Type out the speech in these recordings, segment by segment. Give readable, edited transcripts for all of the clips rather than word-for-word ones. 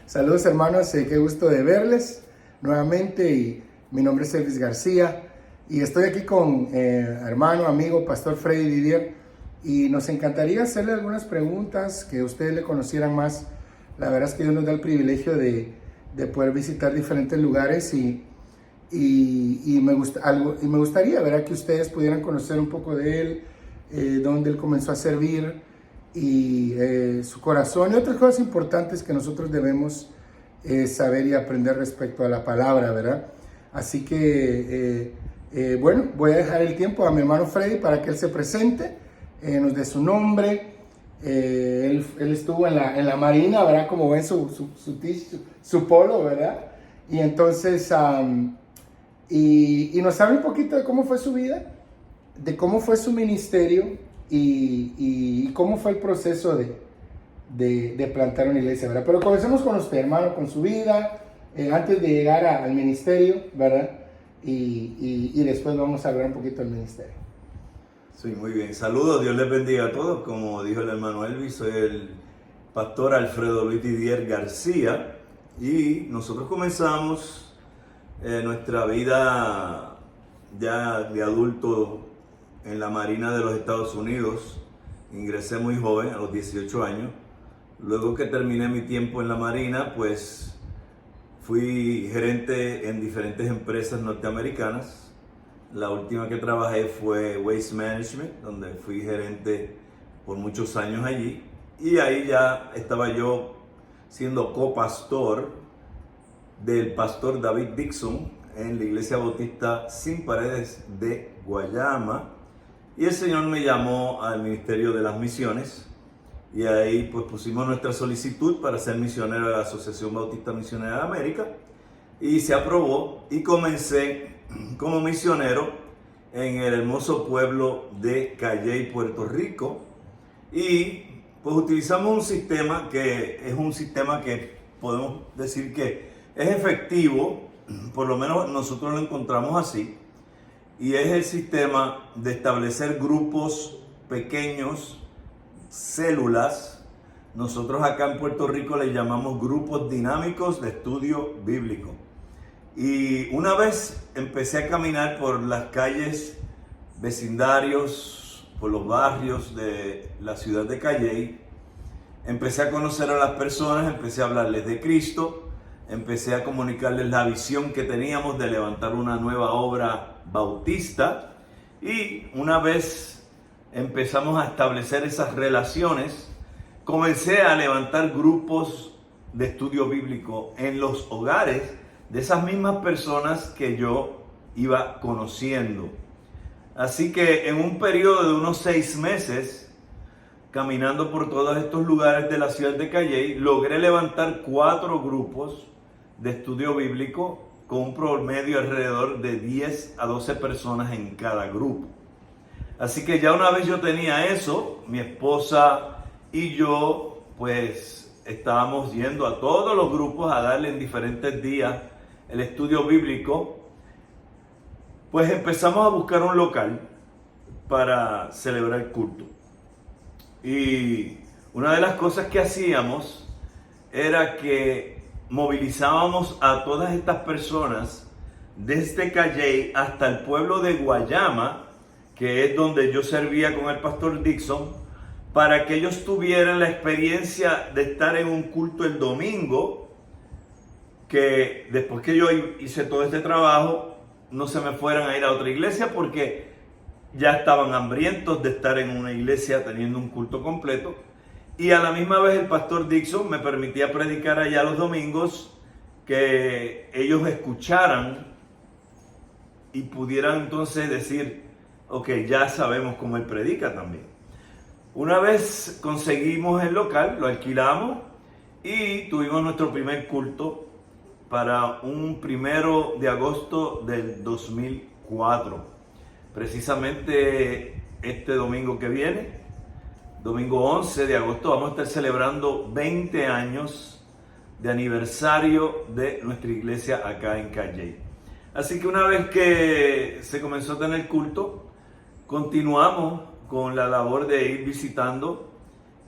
Saludos hermanos, qué gusto de verles nuevamente. Y mi nombre es Elvis García y estoy aquí con hermano, amigo, Pastor Freddy Didier, y nos encantaría hacerle algunas preguntas que ustedes le conocieran más. La verdad es que Dios nos da el privilegio de poder visitar diferentes lugares y me gustaría, ¿verdad?, que ustedes pudieran conocer un poco de él, dónde él comenzó a servir y su corazón y otras cosas importantes que nosotros debemos saber y aprender respecto a la palabra, ¿verdad? Así que, bueno, voy a dejar el tiempo a mi hermano Freddy para que él se presente, nos dé su nombre. Él estuvo en la Marina, ¿verdad? Como ven su polo, ¿verdad? Y entonces, y nos habla un poquito de cómo fue su vida, de cómo fue su ministerio y cómo fue el proceso de plantar una iglesia, ¿verdad? Pero comencemos con usted, hermano, con su vida, antes de llegar al ministerio, ¿verdad? Y después vamos a hablar un poquito del ministerio. Sí, muy bien. Saludos, Dios les bendiga a todos. Como dijo el hermano Elvis, soy el pastor Alfredo Luis Didier García y nosotros comenzamos nuestra vida ya de adulto en la Marina de los Estados Unidos. Ingresé muy joven, a los 18 años. Luego que terminé mi tiempo en la Marina, pues fui gerente en diferentes empresas norteamericanas. La última que trabajé fue Waste Management, donde fui gerente por muchos años allí. Y ahí ya estaba yo siendo copastor del pastor David Dixon en la Iglesia Bautista Sin Paredes de Guayama. Y el Señor me llamó al Ministerio de las Misiones. Y ahí pues pusimos nuestra solicitud para ser misionero de la Asociación Bautista Misionera de América. Y se aprobó y comencé como misionero en el hermoso pueblo de Calley, Puerto Rico. Y pues utilizamos un sistema que es un sistema que podemos decir que es efectivo, por lo menos nosotros lo encontramos así, y es el sistema de establecer grupos pequeños, células. Nosotros acá en Puerto Rico le llamamos grupos dinámicos de estudio bíblico. Y una vez empecé a caminar por las calles, vecindarios, por los barrios de la ciudad de Calley, empecé a conocer a las personas, empecé a hablarles de Cristo, empecé a comunicarles la visión que teníamos de levantar una nueva obra bautista. Y una vez empezamos a establecer esas relaciones, comencé a levantar grupos de estudio bíblico en los hogares de esas mismas personas que yo iba conociendo. Así que en un periodo de unos 6 meses, caminando por todos estos lugares de la ciudad de Calley, logré levantar 4 grupos de estudio bíblico con un promedio alrededor de 10 a 12 personas en cada grupo. Así que ya una vez yo tenía eso, mi esposa y yo pues estábamos yendo a todos los grupos a darle en diferentes días el estudio bíblico. Pues empezamos a buscar un local para celebrar el culto. Y una de las cosas que hacíamos era que movilizábamos a todas estas personas desde Calley hasta el pueblo de Guayama, que es donde yo servía con el pastor Dixon, para que ellos tuvieran la experiencia de estar en un culto el domingo, que después que yo hice todo este trabajo, no se me fueran a ir a otra iglesia porque ya estaban hambrientos de estar en una iglesia teniendo un culto completo. Y a la misma vez el pastor Dixon me permitía predicar allá los domingos, que ellos escucharan y pudieran entonces decir, ok, ya sabemos cómo él predica también. Una vez conseguimos el local, lo alquilamos y tuvimos nuestro primer culto para un 1 de agosto del 2004. Precisamente este domingo que viene, domingo 11 de agosto, vamos a estar celebrando 20 años de aniversario de nuestra iglesia acá en Calley. Así que una vez que se comenzó a tener culto, continuamos con la labor de ir visitando,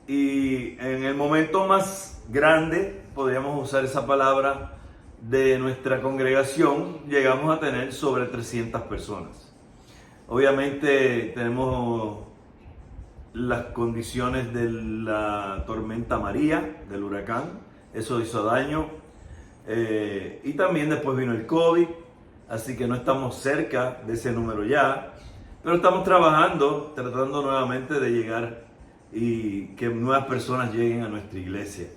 y en el momento más grande podríamos usar esa palabra, de nuestra congregación, llegamos a tener sobre 300 personas. Obviamente tenemos las condiciones de la tormenta María, del huracán, eso hizo daño, y también después vino el COVID, así que no estamos cerca de ese número ya, pero estamos trabajando, tratando nuevamente de llegar y que nuevas personas lleguen a nuestra iglesia.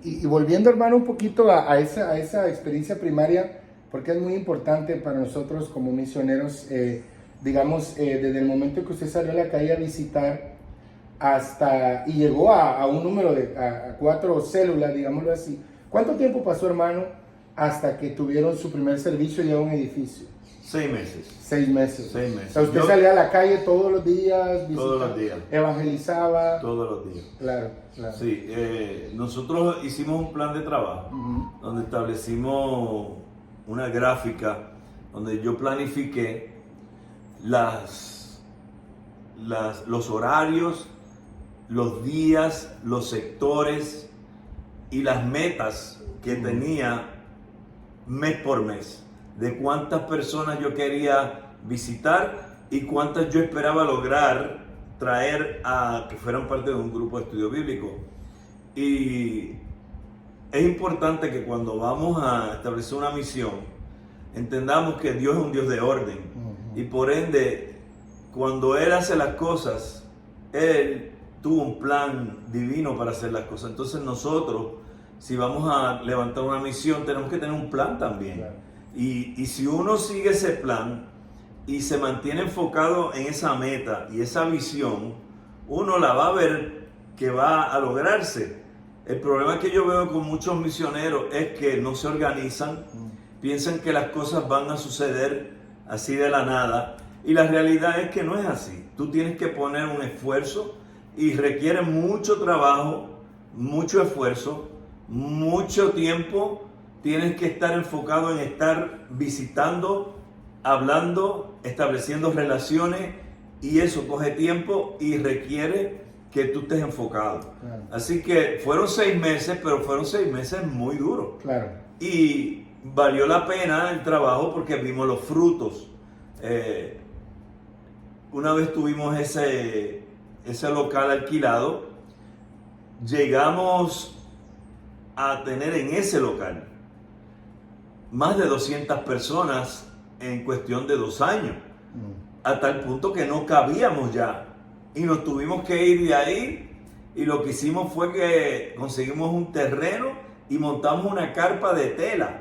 Y volviendo, hermano, un poquito a esa experiencia primaria, porque es muy importante para nosotros como misioneros, digamos, desde el momento que usted salió a la calle a visitar y llegó a un número a 4 células, digámoslo así. ¿Cuánto tiempo pasó, hermano, hasta que tuvieron su primer servicio ya en un edificio? 6 meses. 6 meses. 6 meses. O sea, usted salía a la calle todos los días, todos los días, evangelizaba. todos los días. Claro. Sí, nosotros hicimos un plan de trabajo donde establecimos una gráfica donde yo planifiqué los horarios, los días, los sectores y las metas que tenía mes por mes, de cuántas personas yo quería visitar y cuántas yo esperaba lograr traer a que fueran parte de un grupo de estudio bíblico. Y es importante que cuando vamos a establecer una misión, entendamos que Dios es un Dios de orden. Y por ende, cuando Él hace las cosas, Él tuvo un plan divino para hacer las cosas. Entonces nosotros, si vamos a levantar una misión, tenemos que tener un plan también. Claro. Y si uno sigue ese plan y se mantiene enfocado en esa meta y esa visión, uno la va a ver que va a lograrse. El problema que yo veo con muchos misioneros es que no se organizan, piensan que las cosas van a suceder así de la nada, y la realidad es que no es así. Tú tienes que poner un esfuerzo y requiere mucho trabajo, mucho esfuerzo, mucho tiempo. Tienes que estar enfocado en estar visitando, hablando, estableciendo relaciones, y eso coge tiempo y requiere que tú estés enfocado. Claro. Así que fueron 6 meses, pero fueron 6 meses muy duros. Claro. Y valió la pena el trabajo porque vimos los frutos. Una vez tuvimos ese local alquilado, llegamos a tener en ese local más de 200 personas en cuestión de 2 años, a tal punto que no cabíamos ya y nos tuvimos que ir de ahí, y lo que hicimos fue que conseguimos un terreno y montamos una carpa de tela,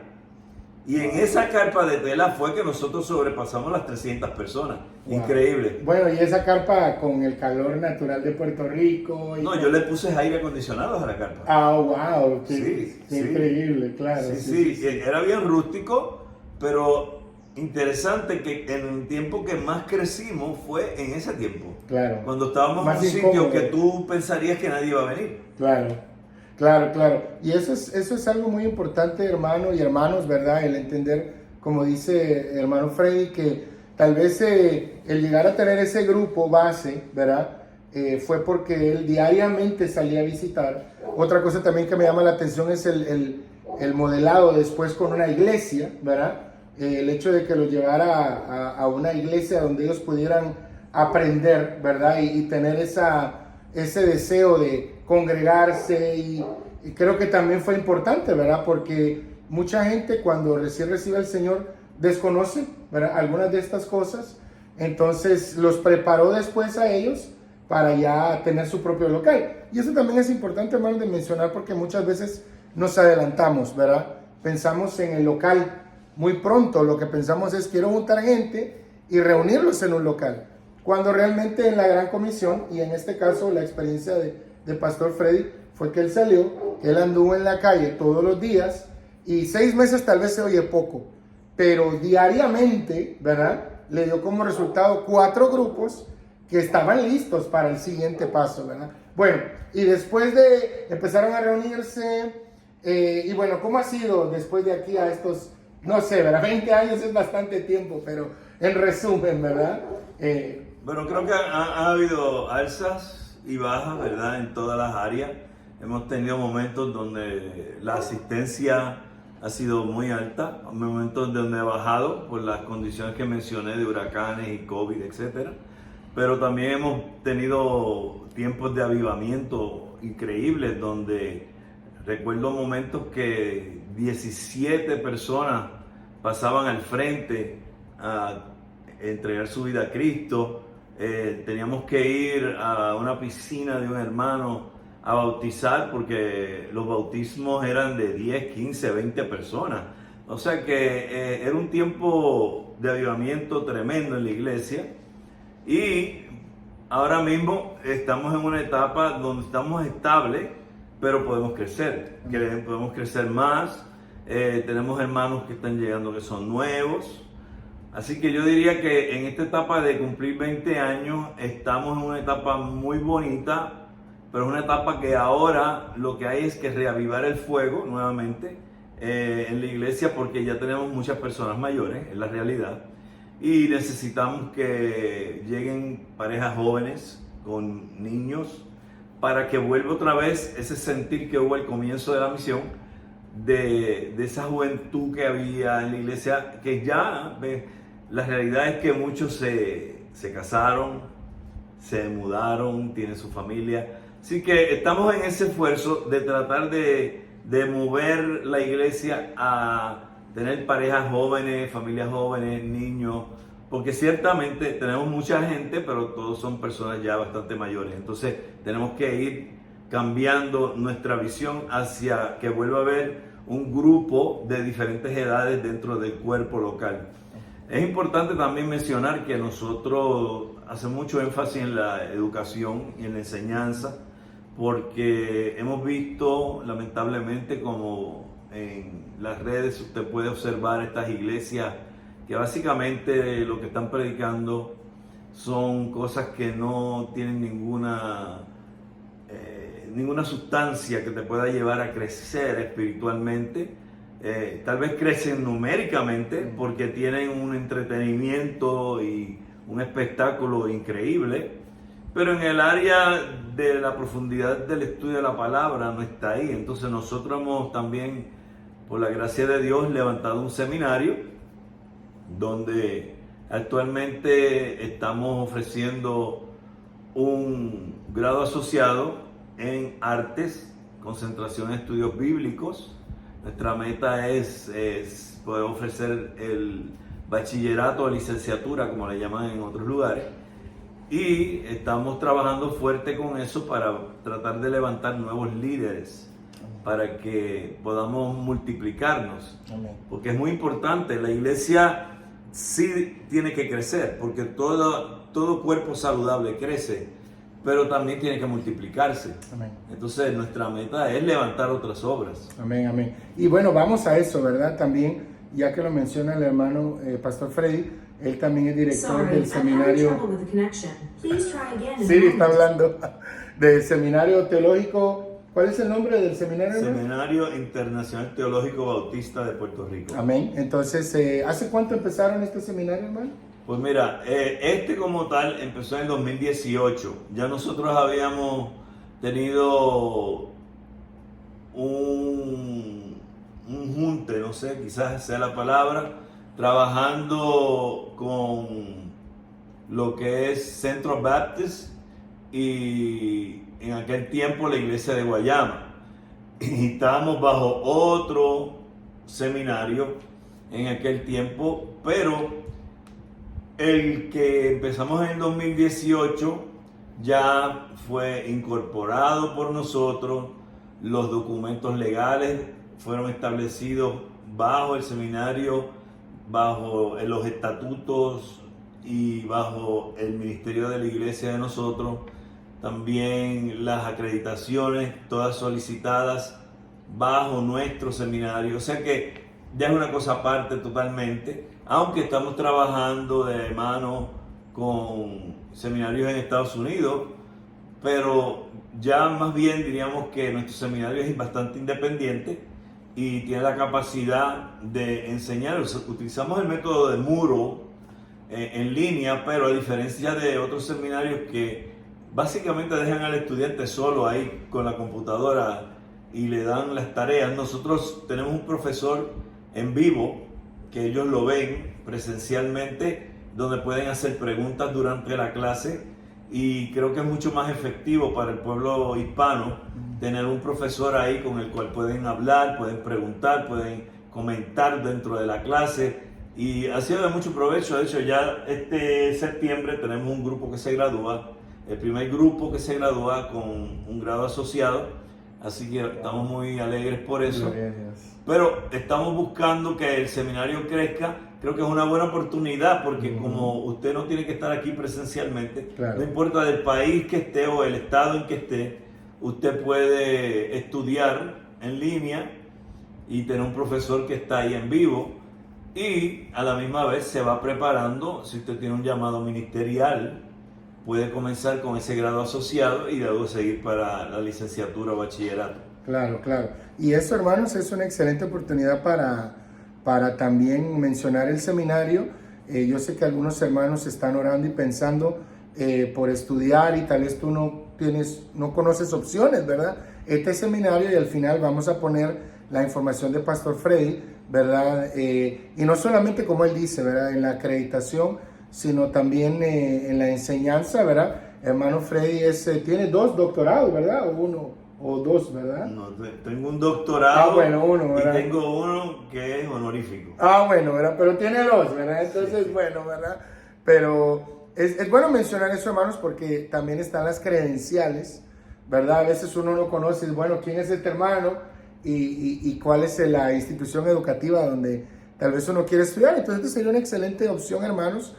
y en esa carpa de tela fue que nosotros sobrepasamos las 300 personas. Wow. Increíble. Bueno, y esa carpa con el calor natural de Puerto Rico. No, yo le puse aire acondicionado a la carpa. Ah, wow, qué, sí, qué increíble, claro. Sí, era bien rústico, pero interesante que en el tiempo que más crecimos fue en ese tiempo. Claro. Cuando estábamos en un sitio que tú pensarías que nadie iba a venir. Claro. Y eso es algo muy importante, hermano y hermanos, ¿verdad? El entender, como dice hermano Freddy, que tal vez el llegar a tener ese grupo base, ¿verdad? Fue porque él diariamente salía a visitar. Otra cosa también que me llama la atención es el modelado después con una iglesia, ¿verdad? El hecho de que los llevara a una iglesia donde ellos pudieran aprender, ¿verdad? Y tener ese deseo de congregarse, y creo que también fue importante, ¿verdad? Porque mucha gente cuando recién recibe al Señor desconoce, ¿verdad?, algunas de estas cosas. Entonces los preparó después a ellos para ya tener su propio local. Y eso también es importante, hermano, de mencionar, porque muchas veces nos adelantamos, ¿verdad? Pensamos en el local muy pronto. Lo que pensamos es: quiero juntar gente y reunirlos en un local. Cuando realmente en la Gran Comisión, y en este caso la experiencia de Pastor Freddy, fue que él salió, él anduvo en la calle todos los días, y 6 meses tal vez se oye poco, pero diariamente, ¿verdad?, le dio como resultado 4 grupos que estaban listos para el siguiente paso, ¿verdad? Bueno, y después empezaron a reunirse, y bueno, ¿cómo ha sido después de aquí a estos, no sé, ¿verdad? 20 años es bastante tiempo, pero en resumen, ¿verdad? Bueno, creo que ha habido alzas y bajas, ¿verdad?, en todas las áreas. hemos tenido momentos donde la asistencia ha sido muy alta, momentos donde ha bajado por las condiciones que mencioné de huracanes y COVID, etc. Pero también hemos tenido tiempos de avivamiento increíbles donde recuerdo momentos que 17 personas pasaban al frente a entregar su vida a Cristo. Teníamos que ir a una piscina de un hermano a bautizar porque los bautismos eran de 10, 15, 20 personas. O sea que era un tiempo de avivamiento tremendo en la iglesia y ahora mismo estamos en una etapa donde estamos estables, pero podemos crecer, podemos crecer más. Tenemos hermanos que están llegando que son nuevos. Así que yo diría que en esta etapa de cumplir 20 años estamos en una etapa muy bonita, pero es una etapa que ahora lo que hay es que reavivar el fuego nuevamente en la iglesia porque ya tenemos muchas personas mayores, es la realidad, y necesitamos que lleguen parejas jóvenes con niños para que vuelva otra vez ese sentir que hubo al comienzo de la misión, de esa juventud que había en la iglesia, que ya, la realidad es que muchos se casaron, se mudaron, tienen su familia. Así que estamos en ese esfuerzo de tratar de mover la iglesia a tener parejas jóvenes, familias jóvenes, niños, porque ciertamente tenemos mucha gente, pero todos son personas ya bastante mayores. Entonces tenemos que ir cambiando nuestra visión hacia que vuelva a haber un grupo de diferentes edades dentro del cuerpo local. Es importante también mencionar que nosotros hacemos mucho énfasis en la educación y en la enseñanza, porque hemos visto lamentablemente como en las redes usted puede observar estas iglesias que básicamente lo que están predicando son cosas que no tienen ninguna sustancia que te pueda llevar a crecer espiritualmente. Tal vez crecen numéricamente porque tienen un entretenimiento y un espectáculo increíble, pero en el área de la profundidad del estudio de la palabra no está ahí. Entonces nosotros hemos también, por la gracia de Dios, levantado un seminario donde actualmente estamos ofreciendo un grado asociado en artes, concentración en estudios bíblicos. Nuestra meta es poder ofrecer el bachillerato o licenciatura, como le llaman en otros lugares, y estamos trabajando fuerte con eso para tratar de levantar nuevos líderes para que podamos multiplicarnos. Amén. Porque es muy importante, la iglesia sí tiene que crecer, porque todo cuerpo saludable crece, pero también tiene que multiplicarse. Amén. Entonces nuestra meta es levantar otras obras. Amén, amén. Y bueno, vamos a eso, ¿verdad? También, ya que lo menciona el hermano Pastor Freddy, él también es director del seminario. Siri está hablando del seminario teológico. ¿Cuál es el nombre del seminario? Seminario Internacional Teológico Bautista de Puerto Rico. Amén. Entonces, ¿hace cuánto empezaron este seminario, hermano? Pues mira, este como tal empezó en el 2018. Ya nosotros habíamos tenido un junte, no sé, quizás sea la palabra, trabajando con lo que es Centro Baptist y en aquel tiempo la iglesia de Guayama. Y estábamos bajo otro seminario en aquel tiempo, pero el que empezamos en el 2018 ya fue incorporado por nosotros, los documentos legales fueron establecidos bajo el seminario, bajo los estatutos y bajo el ministerio de la iglesia de nosotros, también las acreditaciones, todas solicitadas bajo nuestro seminario. O sea que ya es una cosa aparte totalmente, aunque estamos trabajando de mano con seminarios en Estados Unidos, pero ya más bien diríamos que nuestro seminario es bastante independiente y tiene la capacidad de enseñar. Utilizamos el método de muro en línea, pero a diferencia de otros seminarios que básicamente dejan al estudiante solo ahí con la computadora y le dan las tareas. Nosotros tenemos un profesor en vivo que ellos lo ven presencialmente, donde pueden hacer preguntas durante la clase, y creo que es mucho más efectivo para el pueblo hispano tener un profesor ahí con el cual pueden hablar, pueden preguntar, pueden comentar dentro de la clase, y ha sido de mucho provecho. De hecho, ya este septiembre tenemos un grupo que se gradúa, el primer grupo que se gradúa con un grado asociado, así que estamos muy alegres por eso. Pero estamos buscando que el seminario crezca. Creo que es una buena oportunidad porque como usted no tiene que estar aquí presencialmente, claro, no importa del país que esté o el estado en que esté, usted puede estudiar en línea y tener un profesor que está ahí en vivo, y a la misma vez se va preparando. Si usted tiene un llamado ministerial, puede comenzar con ese grado asociado y luego seguir para la licenciatura o bachillerato. Claro, claro. Y eso, hermanos, es una excelente oportunidad para también mencionar el seminario. Yo sé que algunos hermanos están orando y pensando por estudiar, y tal vez tú no conoces opciones, ¿verdad? Este seminario, y al final vamos a poner la información de Pastor Freddy, ¿verdad? Y no solamente, como él dice, ¿verdad?, en la acreditación, sino también en la enseñanza, ¿verdad? Hermano Freddy tiene 2 doctorados, ¿verdad? O 1 o 2, ¿verdad? No, tengo un doctorado. Bueno, 1, ¿verdad? Y tengo uno que es honorífico. Bueno, ¿verdad? Pero tiene 2, ¿verdad? Entonces, sí. Bueno, ¿verdad? Pero es bueno mencionar eso, hermanos, porque también están las credenciales, ¿verdad? A veces uno no conoce, bueno, ¿quién es este hermano? Y cuál es la institución educativa donde tal vez uno quiere estudiar. Entonces, esta sería una excelente opción, hermanos,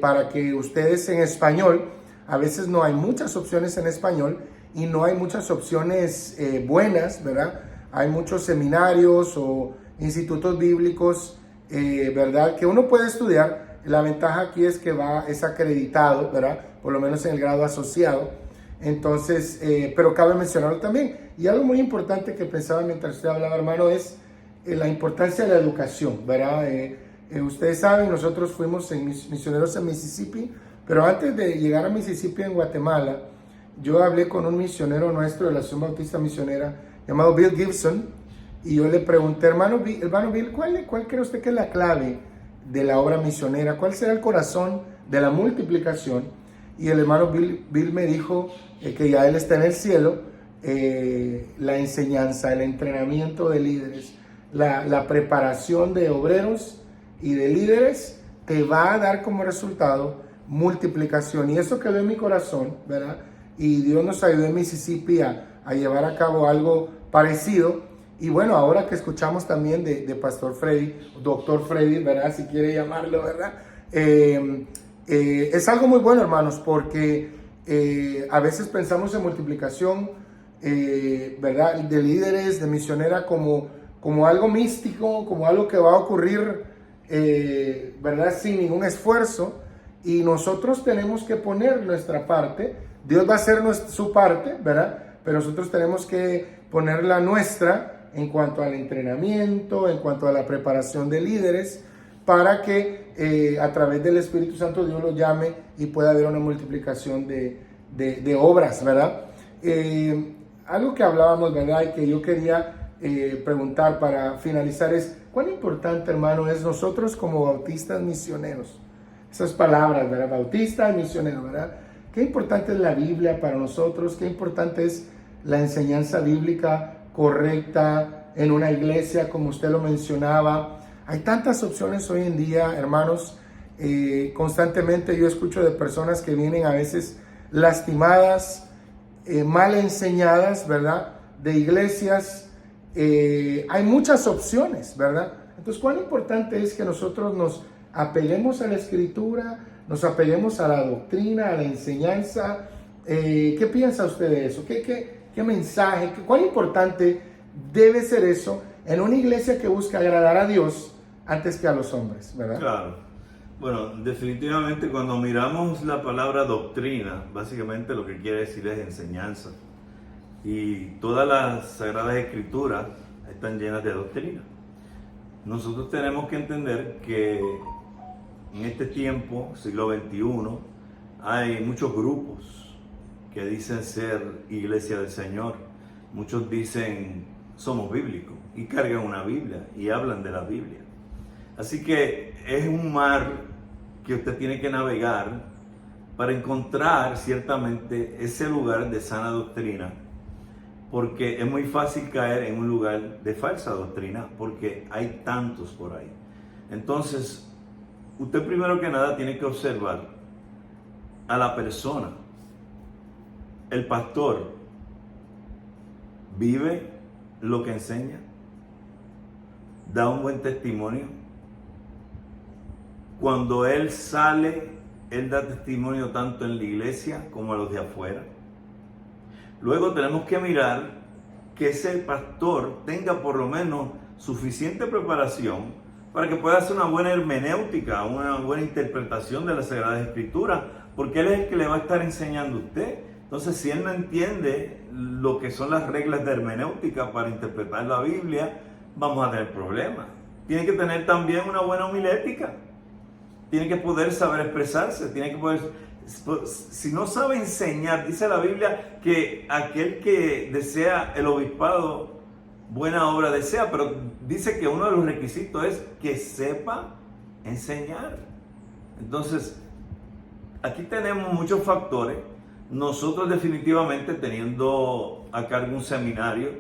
para que ustedes en español, a veces no hay muchas opciones en español y no hay muchas opciones buenas, ¿verdad? Hay muchos seminarios o institutos bíblicos, ¿verdad?, que uno puede estudiar. La ventaja aquí es que es acreditado, ¿verdad?, por lo menos en el grado asociado. Entonces, pero cabe mencionarlo también. Y algo muy importante que pensaba mientras usted hablaba, hermano, es la importancia de la educación, ¿verdad? Ustedes saben, nosotros fuimos misioneros en Mississippi, pero antes de llegar a Mississippi, en Guatemala, yo hablé con un misionero nuestro de la Acción Bautista Misionera llamado Bill Gibson, y yo le pregunté, hermano Bill, ¿cuál cree usted que es la clave de la obra misionera? ¿Cuál será el corazón de la multiplicación? Y el hermano Bill me dijo que ya él está en el cielo, la enseñanza, el entrenamiento de líderes, la preparación de obreros y de líderes te va a dar como resultado multiplicación. Y eso quedó en mi corazón, ¿verdad? Y Dios nos ayudó en Mississippi a llevar a cabo algo parecido. Y bueno, ahora que escuchamos también de Pastor Freddy, Doctor Freddy, ¿verdad?, si quiere llamarlo, ¿verdad? Es algo muy bueno, hermanos, porque a veces pensamos en multiplicación, ¿verdad?, de líderes, de misionera, como algo místico, como algo que va a ocurrir, ¿verdad?, sin ningún esfuerzo. Y nosotros tenemos que poner nuestra parte. Dios va a hacer su parte, ¿verdad?, pero nosotros tenemos que poner la nuestra en cuanto al entrenamiento, en cuanto a la preparación de líderes, para que a través del Espíritu Santo Dios los llame y pueda haber una multiplicación de obras, ¿verdad? Algo que hablábamos, ¿verdad?, y que yo quería preguntar para finalizar es, ¿cuán importante, hermano, es nosotros como bautistas misioneros? Esas palabras, ¿verdad? Bautista, misionero, ¿verdad? Qué importante es la Biblia para nosotros, qué importante es la enseñanza bíblica correcta en una iglesia, como usted lo mencionaba. Hay tantas opciones hoy en día, hermanos. Constantemente yo escucho de personas que vienen a veces lastimadas, mal enseñadas, ¿verdad?, de iglesias. Hay muchas opciones, ¿verdad? Entonces, cuán importante es que nosotros nos apeguemos a la Escritura, nos apeguemos a la doctrina, a la enseñanza. ¿Qué piensa usted de eso? ¿Qué mensaje? ¿Cuán importante debe ser eso en una iglesia que busca agradar a Dios antes que a los hombres, ¿verdad? Claro. Bueno, definitivamente cuando miramos la palabra doctrina, básicamente lo que quiere decir es enseñanza. Y todas las Sagradas Escrituras están llenas de doctrina. Nosotros tenemos que entender que en este tiempo, siglo XXI, hay muchos grupos que dicen ser iglesia del Señor, muchos dicen somos bíblicos y cargan una Biblia y hablan de la Biblia. Así que es un mar que usted tiene que navegar para encontrar ciertamente ese lugar de sana doctrina, porque es muy fácil caer en un lugar de falsa doctrina, porque hay tantos por ahí. Entonces, usted primero que nada tiene que observar a la persona. El pastor vive lo que enseña, da un buen testimonio. Cuando él sale, él da testimonio tanto en la iglesia como a los de afuera. Luego tenemos que mirar que ese pastor tenga por lo menos suficiente preparación para que pueda hacer una buena hermenéutica, una buena interpretación de las Sagradas Escrituras, porque él es el que le va a estar enseñando a usted. Entonces, si él no entiende lo que son las reglas de hermenéutica para interpretar la Biblia, vamos a tener problemas. Tiene que tener también una buena homilética. Tiene que poder saber expresarse, tiene que poder... Si no sabe enseñar, dice la Biblia que aquel que desea el obispado, buena obra desea, pero dice que uno de los requisitos es que sepa enseñar. Entonces, aquí tenemos muchos factores. Nosotros definitivamente, teniendo a cargo un seminario,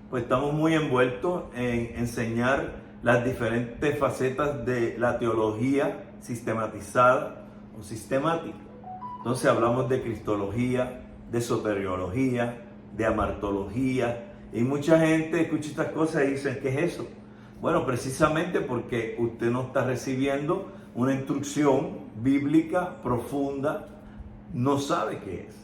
pues estamos muy envueltos en enseñar las diferentes facetas de la teología sistematizada o sistemática. Entonces hablamos de cristología, de soteriología, de amartología, y mucha gente escucha estas cosas y dice, ¿qué es eso? Bueno, precisamente porque usted no está recibiendo una instrucción bíblica profunda, no sabe qué es.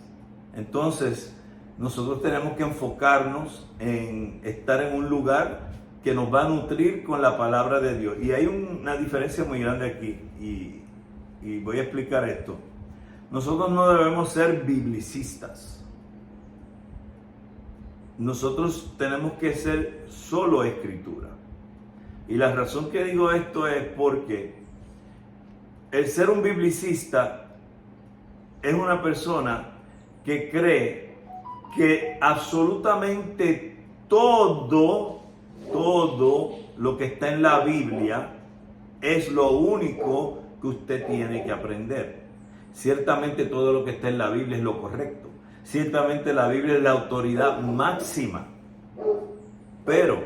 Entonces, nosotros tenemos que enfocarnos en estar en un lugar que nos va a nutrir con la palabra de Dios. Y hay una diferencia muy grande aquí, y voy a explicar esto. Nosotros no debemos ser biblicistas. Nosotros tenemos que ser solo escritura. Y la razón que digo esto es porque el ser un biblicista es una persona que cree que absolutamente todo lo que está en la Biblia es lo único que usted tiene que aprender. Ciertamente todo lo que está en la Biblia es lo correcto. Ciertamente la Biblia es la autoridad máxima. Pero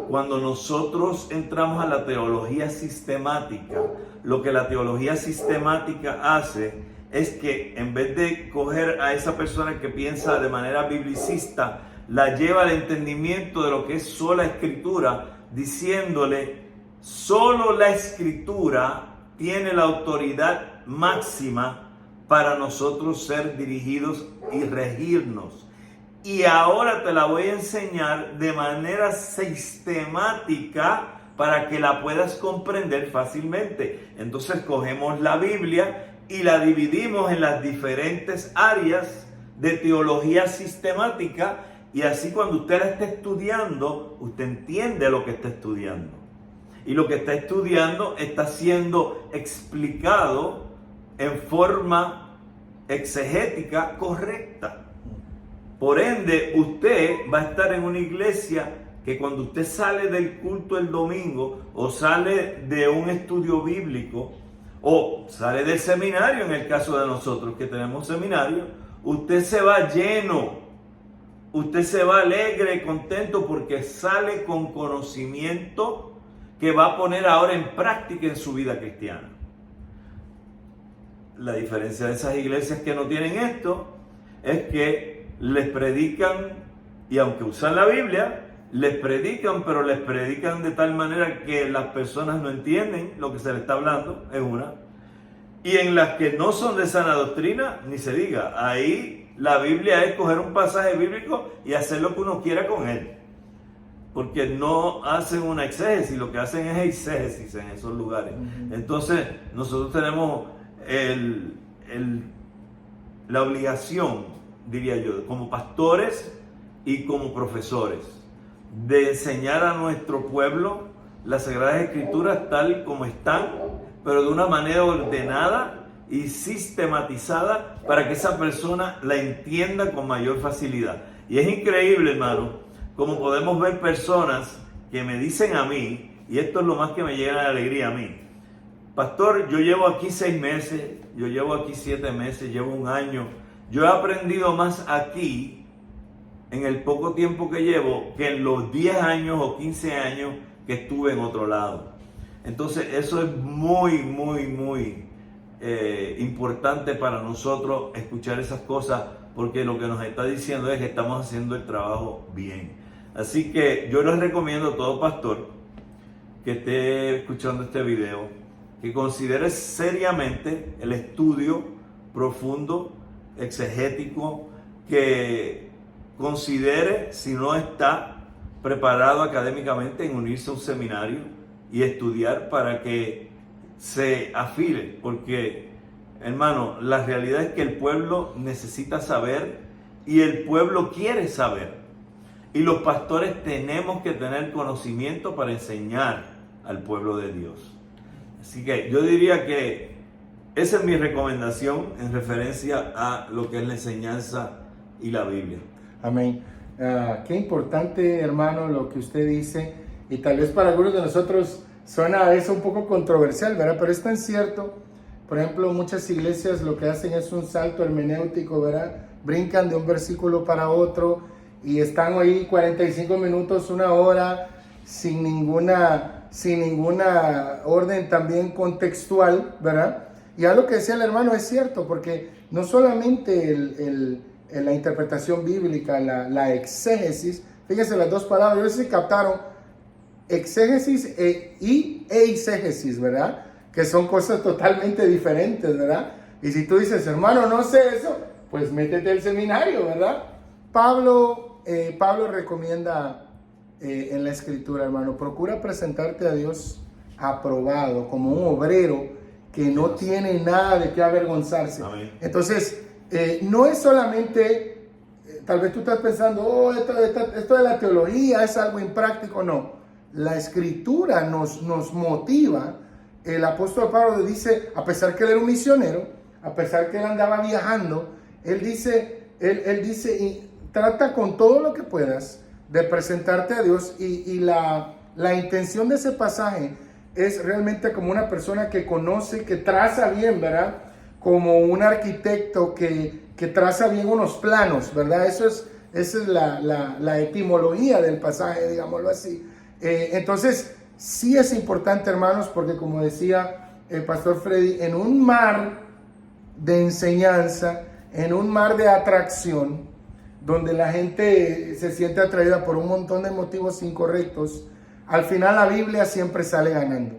cuando nosotros entramos a la teología sistemática, lo que la teología sistemática hace es que en vez de coger a esa persona que piensa de manera biblicista, la lleva al entendimiento de lo que es sola escritura, diciéndole, solo la escritura tiene la autoridad máxima para nosotros ser dirigidos y regirnos. Y ahora te la voy a enseñar de manera sistemática para que la puedas comprender fácilmente. Entonces cogemos la Biblia y la dividimos en las diferentes áreas de teología sistemática, y así cuando usted la esté estudiando, usted entiende lo que está estudiando. Y lo que está estudiando está siendo explicado en forma exegética correcta. Por ende, usted va a estar en una iglesia que cuando usted sale del culto el domingo, o sale de un estudio bíblico, o sale del seminario, en el caso de nosotros que tenemos seminario, usted se va lleno. Usted se va alegre, contento, porque sale con conocimiento que va a poner ahora en práctica en su vida cristiana. La diferencia de esas iglesias que no tienen esto es que les predican, y aunque usan la Biblia, les predican, pero les predican de tal manera que las personas no entienden lo que se les está hablando, es una. Y en las que no son de sana doctrina, ni se diga, ahí la Biblia es coger un pasaje bíblico y hacer lo que uno quiera con él. Porque no hacen una exégesis, lo que hacen es exégesis en esos lugares. Entonces, nosotros tenemos la obligación, diría yo, como pastores y como profesores, de enseñar a nuestro pueblo las Sagradas Escrituras tal como están, pero de una manera ordenada y sistematizada para que esa persona la entienda con mayor facilidad. Y es increíble, hermano, como podemos ver personas que me dicen a mí, y esto es lo más que me llega de alegría a mí: pastor, yo llevo aquí 6 meses, yo llevo aquí 7 meses, llevo 1 año, yo he aprendido más aquí en el poco tiempo que llevo que en los 10 años o 15 años que estuve en otro lado. Entonces eso es muy importante para nosotros escuchar esas cosas, porque lo que nos está diciendo es que estamos haciendo el trabajo bien. Así que yo les recomiendo a todo pastor que esté escuchando este video que considere seriamente el estudio profundo, exegético, que considere, si no está preparado académicamente, en unirse a un seminario y estudiar para que se afile, porque, hermano, la realidad es que el pueblo necesita saber y el pueblo quiere saber, y los pastores tenemos que tener conocimiento para enseñar al pueblo de Dios. Así que yo diría que esa es mi recomendación en referencia a lo que es la enseñanza y la Biblia. Amén. Qué importante, hermano, lo que usted dice, y tal vez para algunos de nosotros suena eso un poco controversial, ¿verdad? Pero es tan cierto. Por ejemplo, muchas iglesias lo que hacen es un salto hermenéutico, ¿verdad? Brincan de un versículo para otro y están ahí 45 minutos, 1 hora, sin ninguna orden también contextual, ¿verdad? Y algo que decía el hermano es cierto, porque no solamente la interpretación bíblica, la exégesis, fíjense las 2 palabras, yo sé si captaron, exégesis y eisegesis, ¿verdad? Que son cosas totalmente diferentes, ¿verdad? Y si tú dices, hermano, no sé eso, pues métete al seminario, ¿verdad? Pablo recomienda en la escritura, hermano, procura presentarte a Dios aprobado, como un obrero que no tiene nada de qué avergonzarse. Amén. Entonces, no es solamente, tal vez tú estás pensando, esto de la teología es algo impráctico. No, la escritura nos motiva. El apóstol Pablo dice, a pesar que él era un misionero, a pesar que él andaba viajando, él dice, y trata con todo lo que puedas de presentarte a Dios, y la intención de ese pasaje es realmente como una persona que conoce, que traza bien, ¿verdad? Como un arquitecto que traza bien unos planos, ¿verdad? Esa es la etimología del pasaje, digámoslo así. Entonces, sí es importante, hermanos, porque como decía el pastor Freddy, en un mar de enseñanza, en un mar de atracción, donde la gente se siente atraída por un montón de motivos incorrectos, al final la Biblia siempre sale ganando.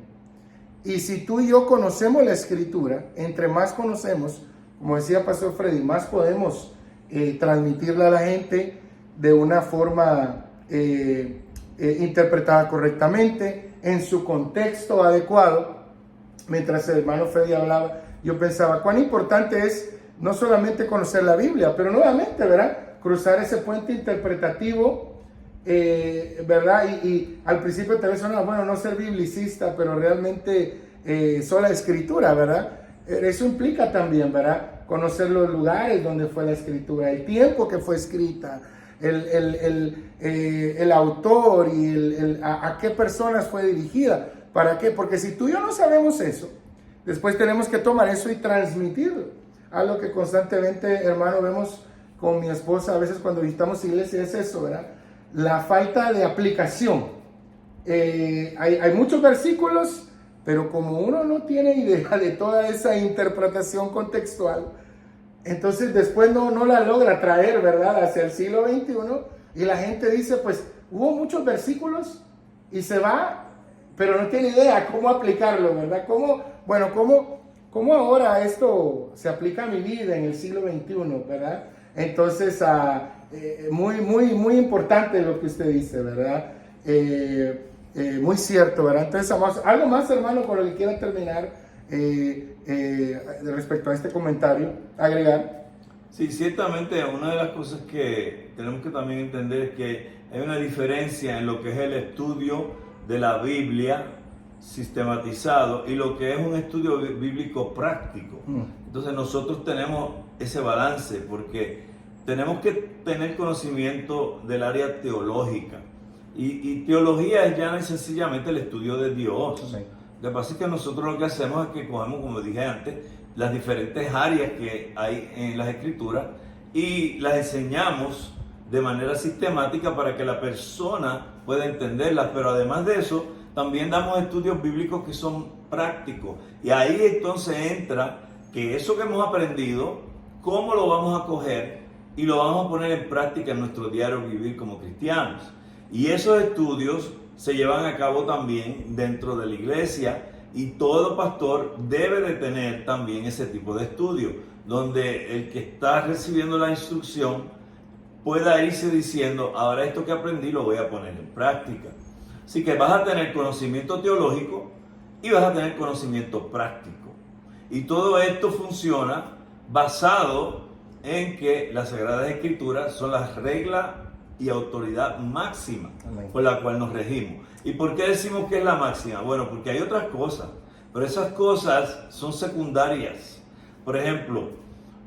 Y si tú y yo conocemos la Escritura, entre más conocemos, como decía pastor Freddy, más podemos transmitirla a la gente de una forma interpretada correctamente, en su contexto adecuado. Mientras el hermano Freddy hablaba, yo pensaba cuán importante es no solamente conocer la Biblia, pero nuevamente, ¿verdad?, cruzar ese puente interpretativo, ¿verdad? Y al principio te suena, bueno, no ser biblicista, pero realmente sola escritura, ¿verdad? Eso implica también, ¿verdad?, conocer los lugares donde fue la escritura, el tiempo que fue escrita, el autor y a qué personas fue dirigida. ¿Para qué? Porque si tú y yo no sabemos eso, después tenemos que tomar eso y transmitirlo. Algo que constantemente, hermano, vemos con mi esposa a veces cuando visitamos iglesias, es eso, ¿verdad? La falta de aplicación. Hay muchos versículos, pero como uno no tiene idea de toda esa interpretación contextual, entonces después no la logra traer, ¿verdad?, hacia el siglo XXI, y la gente dice, pues hubo muchos versículos y se va, pero no tiene idea cómo aplicarlo, ¿verdad? ¿Cómo ahora esto se aplica a mi vida en el siglo XXI, ¿verdad? Entonces, muy importante lo que usted dice, ¿verdad? Muy cierto, ¿verdad? Entonces, algo más, hermano, con lo que quiera terminar respecto a este comentario, agregar. Sí, ciertamente una de las cosas que tenemos que también entender es que hay una diferencia en lo que es el estudio de la Biblia sistematizado y lo que es un estudio bíblico práctico. Entonces nosotros tenemos ese balance porque tenemos que tener conocimiento del área teológica y teología es ya sencillamente el estudio de Dios. Sí. Lo que pasa es que nosotros lo que hacemos es que cogemos, como dije antes, las diferentes áreas que hay en las escrituras y las enseñamos de manera sistemática para que la persona pueda entenderlas, pero además de eso, también damos estudios bíblicos que son prácticos. Y ahí entonces entra que eso que hemos aprendido, cómo lo vamos a coger y lo vamos a poner en práctica en nuestro diario vivir como cristianos. Y esos estudios se llevan a cabo también dentro de la iglesia y todo pastor debe de tener también ese tipo de estudio, donde el que está recibiendo la instrucción pueda irse diciendo, ahora esto que aprendí lo voy a poner en práctica. Así que vas a tener conocimiento teológico y vas a tener conocimiento práctico. Y todo esto funciona basado en que las Sagradas Escrituras son las reglas y autoridad máxima por la cual nos regimos. ¿Y por qué decimos que es la máxima? Bueno, porque hay otras cosas, pero esas cosas son secundarias. Por ejemplo,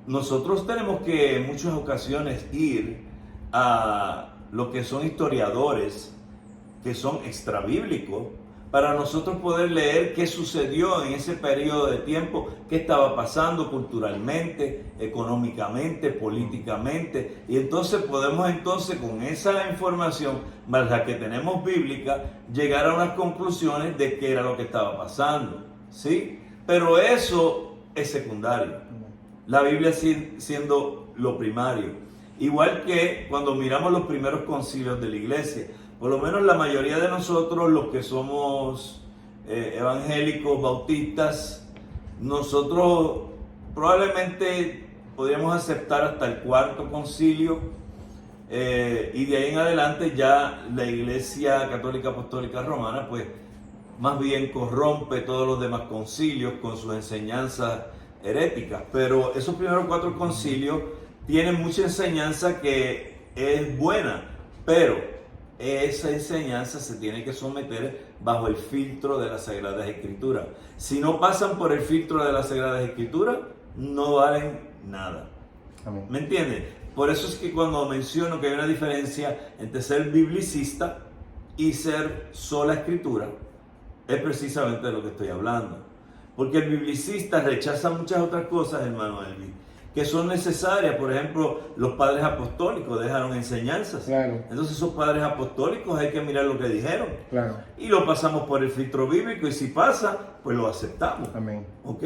nosotros tenemos que en muchas ocasiones ir a lo que son historiadores que son extrabíblicos para nosotros poder leer qué sucedió en ese periodo de tiempo, qué estaba pasando culturalmente, económicamente, políticamente, y entonces podemos con esa información, más la que tenemos bíblica, llegar a unas conclusiones de qué era lo que estaba pasando, ¿sí? Pero eso es secundario, la Biblia siendo lo primario. Igual que cuando miramos los primeros concilios de la iglesia, por lo menos la mayoría de nosotros, los que somos evangélicos, bautistas, nosotros probablemente podríamos aceptar hasta el cuarto concilio y de ahí en adelante ya la Iglesia Católica Apostólica Romana pues más bien corrompe todos los demás concilios con sus enseñanzas heréticas. Pero esos primeros 4 concilios tienen mucha enseñanza que es buena, pero esa enseñanza se tiene que someter bajo el filtro de las Sagradas Escrituras. Si no pasan por el filtro de las Sagradas Escrituras, no valen nada. Amén. ¿Me entiendes? Por eso es que cuando menciono que hay una diferencia entre ser biblicista y ser sola Escritura, es precisamente de lo que estoy hablando. Porque el biblicista rechaza muchas otras cosas, hermano Elvis, que son necesarias. Por ejemplo, los padres apostólicos dejaron enseñanzas. Claro. Entonces esos padres apostólicos hay que mirar lo que dijeron. Claro. Y lo pasamos por el filtro bíblico y si pasa, pues lo aceptamos. Amén. ¿Ok?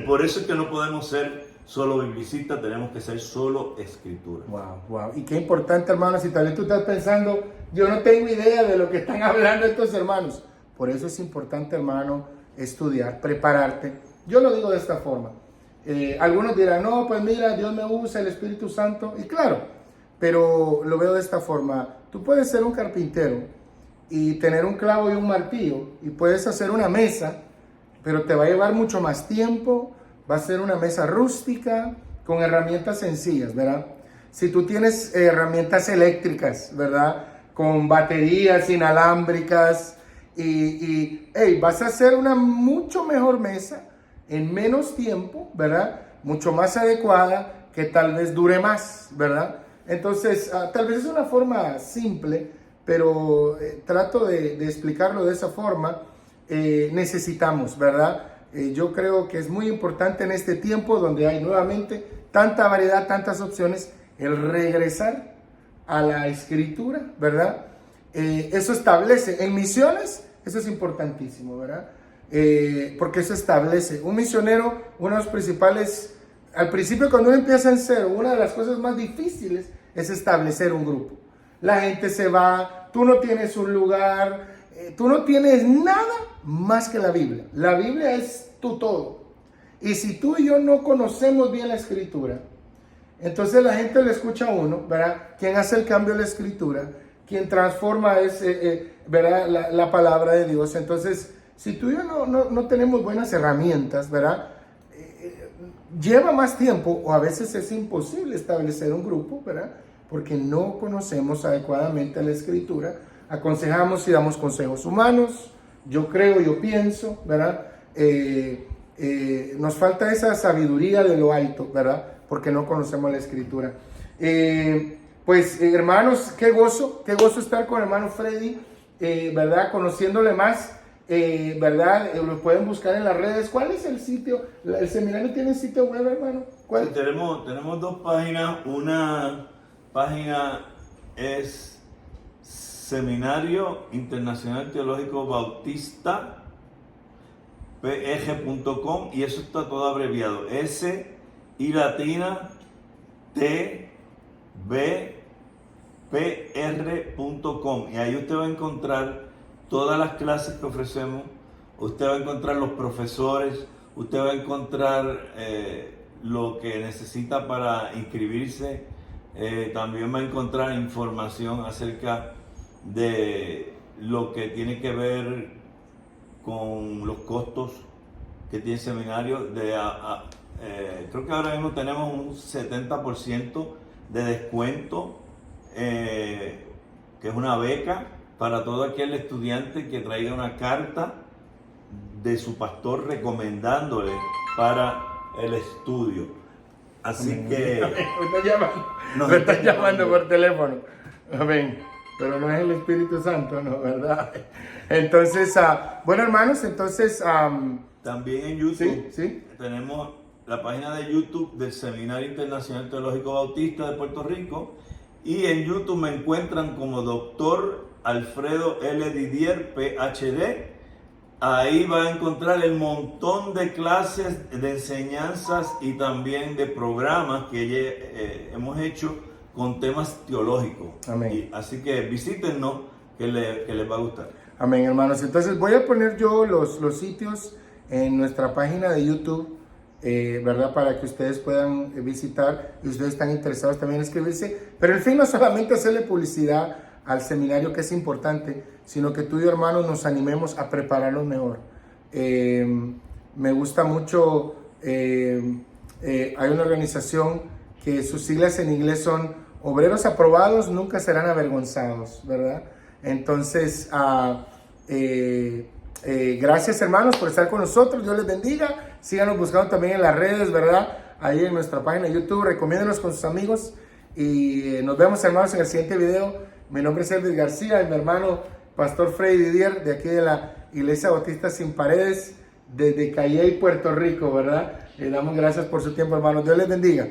Por eso es que no podemos ser solo biblicistas, tenemos que ser solo escritura. Wow. Y qué importante, hermano, si tal vez tú estás pensando, yo no tengo idea de lo que están hablando estos hermanos. Por eso es importante, hermano, estudiar, prepararte. Yo lo digo de esta forma. Algunos dirán, no, pues mira, Dios me usa, el Espíritu Santo. Y claro, pero lo veo de esta forma. Tú puedes ser un carpintero y tener un clavo y un martillo y puedes hacer una mesa, pero te va a llevar mucho más tiempo. Va a ser una mesa rústica con herramientas sencillas, ¿verdad? Si tú tienes herramientas eléctricas, ¿verdad? Con baterías inalámbricas vas a hacer una mucho mejor mesa en menos tiempo, ¿verdad? Mucho más adecuada, que tal vez dure más, ¿verdad? Entonces, tal vez es una forma simple, pero trato de explicarlo de esa forma. Necesitamos, ¿verdad? Yo creo que es muy importante en este tiempo donde hay nuevamente tanta variedad, tantas opciones, el regresar a la escritura, ¿verdad? Eso establece, en misiones, eso es importantísimo, ¿verdad? Porque eso establece. Un misionero, uno de los principales, al principio cuando uno empieza en cero, una de las cosas más difíciles es establecer un grupo. La gente se va, tú no tienes un lugar, tú no tienes nada más que la Biblia. La Biblia es tu todo. Y si tú y yo no conocemos bien la escritura, entonces la gente le escucha a uno, ¿verdad? Quien hace el cambio de la escritura, quien transforma es, ¿verdad? La palabra de Dios. Entonces, si tú y yo no tenemos buenas herramientas, ¿verdad? Lleva más tiempo o a veces es imposible establecer un grupo, ¿verdad? Porque no conocemos adecuadamente la escritura. Aconsejamos y damos consejos humanos, yo creo, yo pienso, ¿verdad? Nos falta esa sabiduría de lo alto, ¿verdad? Porque no conocemos la Escritura. Hermanos, qué gozo estar con el hermano Freddy, ¿verdad? Conociéndole más, ¿verdad? Lo pueden buscar en las redes. ¿Cuál es el sitio? ¿El seminario tiene sitio web, hermano? ¿Cuál? Sí, tenemos dos páginas. Una página es Seminario Internacional Teológico Bautista peg.com, y eso está todo abreviado: S I latina T B pr.com, y ahí usted va a encontrar todas las clases que ofrecemos, usted va a encontrar los profesores, usted va a encontrar lo que necesita para inscribirse, también va a encontrar información acerca de lo que tiene que ver con los costos que tiene el seminario. Creo que ahora mismo tenemos un 70% de descuento, que es una beca para todo aquel estudiante que traiga una carta de su pastor recomendándole para el estudio. Así que me están llamando por teléfono. Amén. Pero no es el Espíritu Santo, ¿no? ¿Verdad? Entonces, bueno, hermanos, entonces... también en YouTube ¿sí? Tenemos la página de YouTube del Seminario Internacional Teológico Bautista de Puerto Rico, y en YouTube me encuentran como Dr. Alfredo L. Didier, PhD. Ahí va a encontrar el montón de clases, de enseñanzas y también de programas que hemos hecho con temas teológicos. Amén. Así que visítennos, que les va a gustar. Amén, hermanos. Entonces voy a poner yo los sitios en nuestra página de YouTube, ¿verdad? Para que ustedes puedan visitar, y ustedes están interesados también en inscribirse. Pero el fin no solamente hacerle publicidad al seminario, que es importante, sino que tú y yo, hermanos, nos animemos a prepararnos mejor. Me gusta mucho, hay una organización que sus siglas en inglés son Obreros Aprobados Nunca Serán Avergonzados, ¿verdad? Entonces, gracias, hermanos, por estar con nosotros. Dios les bendiga. Síganos buscando también en las redes, ¿verdad? Ahí en nuestra página de YouTube. Recomiéndenos con sus amigos. Y nos vemos, hermanos, en el siguiente video. Mi nombre es Elvis García, y mi hermano Pastor Freddy Didier, de aquí de la Iglesia Bautista Sin Paredes, desde Calley, Puerto Rico, ¿verdad? Le damos gracias por su tiempo, hermanos. Dios les bendiga.